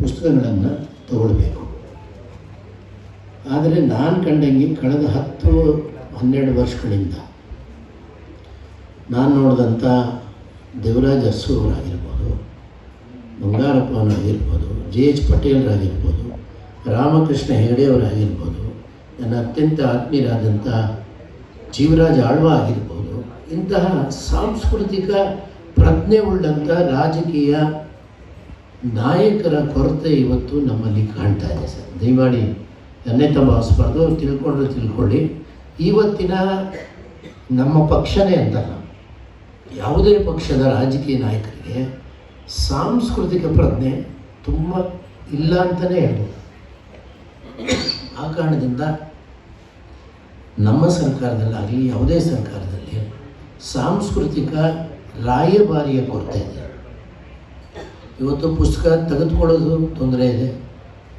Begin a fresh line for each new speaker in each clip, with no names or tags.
ಪುಸ್ತಕಗಳನ್ನು ತಗೊಳ್ಬೇಕು. ಆದರೆ ನಾನು ಕಂಡಂಗೆ ಕಳೆದ 10-12 ವರ್ಷಗಳಿಂದ ನಾನು ನೋಡಿದಂಥ ದೇವರಾಜ್ ಅರಸು ಅವರಾಗಿರ್ಬೋದು, ಬಂಗಾರಪ್ಪನವರಾಗಿರ್ಬೋದು, JH ಪಟೇಲ್ರಾಗಿರ್ಬೋದು, ರಾಮಕೃಷ್ಣ ಹೆಗಡೆಯವರಾಗಿರ್ಬೋದು, ನನ್ನ ಅತ್ಯಂತ ಆತ್ಮೀಯರಾದಂಥ ಜೀವರಾಜ್ ಆಳ್ವ ಆಗಿರ್ಬೋದು, ಇಂತಹ ಸಾಂಸ್ಕೃತಿಕ ಪ್ರಜ್ಞೆ ಉಳ್ಳಂಥ ರಾಜಕೀಯ ನಾಯಕರ ಕೊರತೆ ಇವತ್ತು ನಮ್ಮಲ್ಲಿ ಕಾಣ್ತಾ ಇದೆ ಸರ್. ದಯಮಾಡಿ ನನ್ನೇ ಭಾವಿಸ್ಬಾರ್ದು, ತಿಳ್ಕೊಂಡ್ರೆ ತಿಳ್ಕೊಳ್ಳಿ. ಇವತ್ತಿನ ನಮ್ಮ ಪಕ್ಷನೇ ಅಂತಲ್ಲ, ಯಾವುದೇ ಪಕ್ಷದ ರಾಜಕೀಯ ನಾಯಕರಿಗೆ ಸಾಂಸ್ಕೃತಿಕ ಪ್ರಜ್ಞೆ ತುಂಬ ಇಲ್ಲ ಅಂತಲೇ ಹೇಳ್ಬೋದು. ಆ ಕಾರಣದಿಂದ ನಮ್ಮ ಸರ್ಕಾರದಲ್ಲಾಗಲಿ ಯಾವುದೇ ಸರ್ಕಾರದಲ್ಲಿ ಸಾಂಸ್ಕೃತಿಕ ರಾಯಭಾರಿಯ ಕೊರತೆ ಇದೆ. ಇವತ್ತು ಪುಸ್ತಕ ತೆಗೆದುಕೊಳ್ಳೋದು ತೊಂದರೆ ಇದೆ,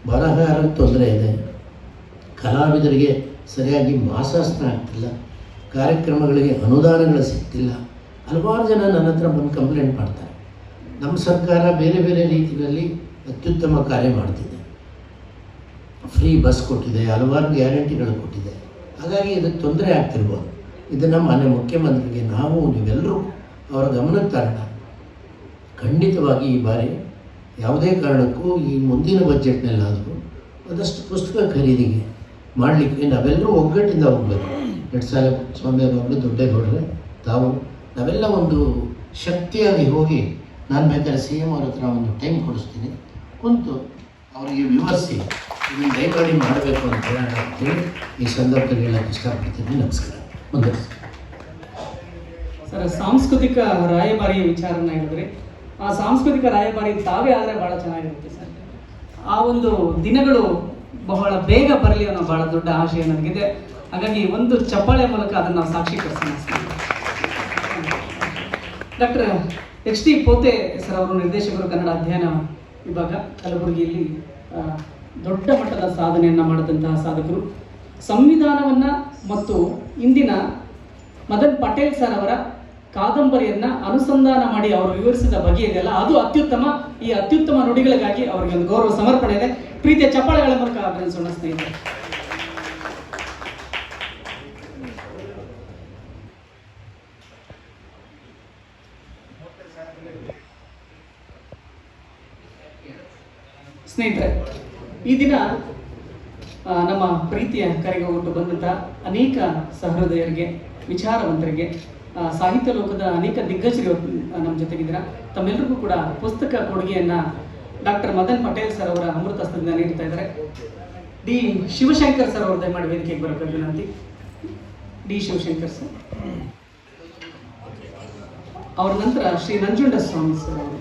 ಬರಹಗಾರರಿಗೆ ತೊಂದರೆ ಇದೆ, ಕಲಾವಿದರಿಗೆ ಸರಿಯಾಗಿ ಮಾಸಾಸ್ತ್ರ ಆಗ್ತಿಲ್ಲ, ಕಾರ್ಯಕ್ರಮಗಳಿಗೆ ಅನುದಾನಗಳು ಸಿಗ್ತಿಲ್ಲ. ಹಲವಾರು ಜನ ನನ್ನ ಹತ್ರ ಬಂದು ಕಂಪ್ಲೇಂಟ್ ಮಾಡ್ತಾರೆ. ನಮ್ಮ ಸರ್ಕಾರ ಬೇರೆ ಬೇರೆ ರೀತಿಯಲ್ಲಿ ಅತ್ಯುತ್ತಮ ಕಾರ್ಯ ಮಾಡ್ತಿದೆ, ಫ್ರೀ ಬಸ್ ಕೊಟ್ಟಿದೆ, ಹಲವಾರು ಗ್ಯಾರಂಟಿಗಳು ಕೊಟ್ಟಿದೆ. ಹಾಗಾಗಿ ಇದಕ್ಕೆ ತೊಂದರೆ ಆಗ್ತಿರ್ಬೋದು. ಇದನ್ನು ಮಾನ್ಯ ಮುಖ್ಯಮಂತ್ರಿಗೆ ನೀವೆಲ್ಲರೂ ಅವರ ಗಮನಕ್ಕೆ ತರೋಣ. ಖಂಡಿತವಾಗಿ ಈ ಬಾರಿ ಯಾವುದೇ ಕಾರಣಕ್ಕೂ ಈ ಮುಂದಿನ ಬಜೆಟ್ನಲ್ಲಾದರೂ ಒಂದಷ್ಟು ಪುಸ್ತಕ ಖರೀದಿಗೆ ಮಾಡಲಿಕ್ಕೆ ನಾವೆಲ್ಲರೂ ಒಗ್ಗಟ್ಟಿಂದ ಹೋಗಬೇಕು. ಸ್ವಾಮಿಯವರು, ದೊಡ್ಡೇಗೌಡರೆ, ತಾವು ನಾವೆಲ್ಲ ಒಂದು ಶಕ್ತಿಯಾಗಿ ಹೋಗಿ, ನಾನು ಬೇಕಾದ್ರೆ CM ಅವ್ರ ಹತ್ರ ಒಂದು ಟೈಮ್ ಕೊಡಿಸ್ತೀನಿ, ಕುಂತು ಅವರಿಗೆ ವಿವರಿಸಿ ಇದನ್ನು ದಯಮಾಡಿ ಮಾಡಬೇಕು ಅಂತ ಹೇಳಿ ಈ ಸಂದರ್ಭದಲ್ಲಿ ಹೇಳಕ್ಕೆ ಇಷ್ಟಪಡ್ತೀನಿ. ನಮಸ್ಕಾರ. ಮುಂದೆ
ಸರ್, ಸಾಂಸ್ಕೃತಿಕ ರಾಯಭಾರಿಯ ವಿಚಾರನ ಹೇಳಿದ್ರೆ, ಆ ಸಾಂಸ್ಕೃತಿಕ ರಾಯಭಾರಿ ತಾವೇ ಆದರೆ ಭಾಳ ಚೆನ್ನಾಗಿರುತ್ತೆ ಸರ್. ಆ ಒಂದು ದಿನಗಳು ಬಹಳ ಬೇಗ ಬರಲಿ ಅನ್ನೋ ಭಾಳ ದೊಡ್ಡ ಆಶಯ ನನಗಿದೆ. ಹಾಗಾಗಿ ಒಂದು ಚಪ್ಪಾಳೆ ಮೂಲಕ ಅದನ್ನು ನಾವು ಸಾಕ್ಷೀಕರಿಸೋಣ. ಡಾಕ್ಟರ್ HT ಪೋತೆ ಸರ್ ಅವರು ನಿರ್ದೇಶಕರು, ಕನ್ನಡ ಅಧ್ಯಯನ ವಿಭಾಗ, ಕಲಬುರಗಿಯಲ್ಲಿ ದೊಡ್ಡ ಮಟ್ಟದ ಸಾಧನೆಯನ್ನು ಮಾಡಿದಂತಹ ಸಾಧಕರು. ಸಂವಿಧಾನವನ್ನು ಮತ್ತು ಇಂದಿನ ಮದನ್ ಪಟೇಲ್ ಸರ್ ಅವರ ಕಾದಂಬರಿಯನ್ನು ಅನುಸಂಧಾನ ಮಾಡಿ ಅವರು ವಿವರಿಸಿದ ಬಗೆ ಇದೆಯಲ್ಲ, ಅದು ಅತ್ಯುತ್ತಮ. ಈ ಅತ್ಯುತ್ತಮ ನುಡಿಗಳಿಗಾಗಿ ಅವರಿಗೆ ಒಂದು ಗೌರವ ಸಮರ್ಪಣೆ ಇದೆ. ಪ್ರೀತಿಯ ಚಪ್ಪಾಳೆಗಳ ಮೂಲಕ ಅಭಿನಂದಿಸೋಣ ಸ್ನೇಹಿತರೆ. ಸ್ನೇಹಿತರೆ, ಈ ದಿನ ನಮ್ಮ ಪ್ರೀತಿಯ ಕರೆಗೆ ಒಟ್ಟು ಬಂದಂಥ ಅನೇಕ ಸಹೃದಯರಿಗೆ, ವಿಚಾರವಂತರಿಗೆ, ಸಾಹಿತ್ಯ ಲೋಕದ ಅನೇಕ ದಿಗ್ಗಜರು ನಮ್ಮ ಜೊತೆಗಿದ್ದೀರ. ತಮ್ಮೆಲ್ಲರಿಗೂ ಕೂಡ ಪುಸ್ತಕ ಕೊಡುಗೆಯನ್ನು ಡಾಕ್ಟರ್ ಮದನ್ ಪಟೇಲ್ ಸರ್ ಅವರ ಅಮೃತಹಸ್ತದಿಂದ ನೀಡ್ತಾ ಇದ್ದಾರೆ. ಡಿ ಶಿವಶಂಕರ್ ಸರ್ ಅವರು ದಯಮಾಡಿ ವೇದಿಕೆಗೆ ಬರೋಕ್ಕೆ ವಿನಂತಿ. ಡಿ ಶಿವಶಂಕರ್ ಸರ್, ಅವರ ನಂತರ ಶ್ರೀ ನಂಜುಂಡ ಸ್ವಾಮಿ ಸರ್ ಅವರು.